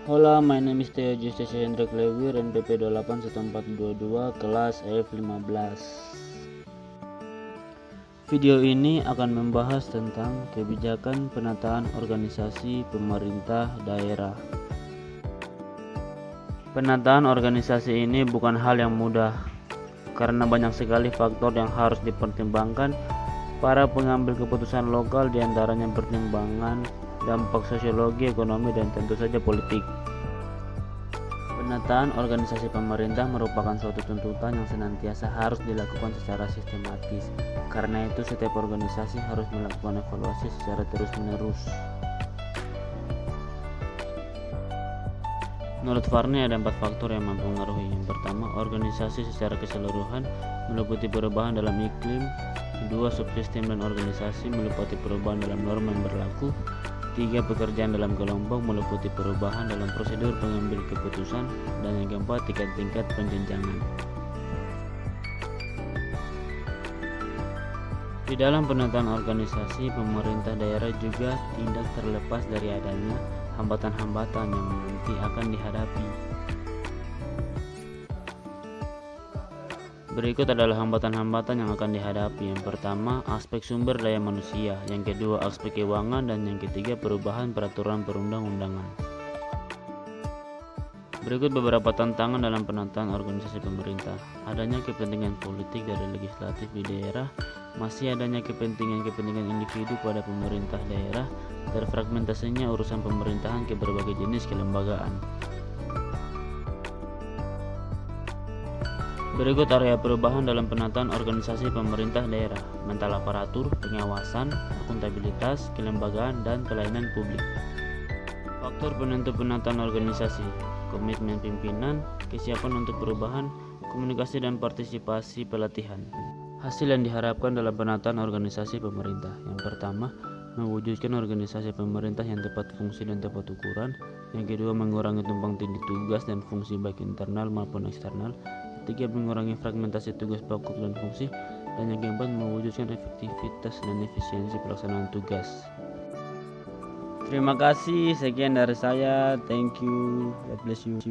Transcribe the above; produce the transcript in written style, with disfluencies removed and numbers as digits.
Hola, my name is Theo Justus Hendrik Lewir, NPP 281422, kelas F15. Video ini akan membahas tentang kebijakan penataan organisasi pemerintah daerah. Penataan organisasi ini bukan hal yang mudah, karena banyak sekali faktor yang harus dipertimbangkan para pengambil keputusan lokal, diantaranya pertimbangan dampak sosiologi, ekonomi, dan tentu saja politik. Penataan organisasi pemerintah merupakan suatu tuntutan yang senantiasa harus dilakukan secara sistematis. Karena itu, setiap organisasi harus melakukan evaluasi secara terus-menerus. Menurut Varney, ada 4 faktor yang mempengaruhi. Yang pertama, organisasi secara keseluruhan meliputi perubahan dalam iklim. Kedua, subsistem dan organisasi meliputi perubahan dalam norma yang berlaku. 3, pekerjaan dalam kelompok meliputi perubahan dalam prosedur pengambil keputusan. Dan yang keempat, tingkat-tingkat penjenjangan. Di dalam penataan organisasi pemerintah daerah juga tidak terlepas dari adanya hambatan-hambatan yang nanti akan dihadapi. Berikut adalah hambatan-hambatan yang akan dihadapi. Yang pertama, aspek sumber daya manusia. Yang kedua, aspek keuangan. Dan yang ketiga, perubahan peraturan perundang-undangan. Berikut beberapa tantangan dalam penataan organisasi pemerintah. Adanya kepentingan politik dari legislatif di daerah, masih adanya kepentingan individu pada pemerintah daerah, terfragmentasinya urusan pemerintahan ke berbagai jenis kelembagaan. Berikut area perubahan dalam penataan organisasi pemerintah daerah: mental aparatur, pengawasan, akuntabilitas, kelembagaan, dan pelayanan publik. Faktor penentu penataan organisasi: komitmen pimpinan, kesiapan untuk perubahan, komunikasi dan partisipasi pelatihan. Hasil yang diharapkan dalam penataan organisasi pemerintah: yang pertama, mewujudkan organisasi pemerintah yang tepat fungsi dan tepat ukuran. Yang kedua, mengurangi tumpang tindih tugas dan fungsi baik internal maupun eksternal. Ketiga, mengurangi fragmentasi tugas pokok dan fungsi. Dan yang keempat, mewujudkan efektivitas dan efisiensi pelaksanaan tugas. Terima kasih, sekian dari saya. Thank you. God bless you.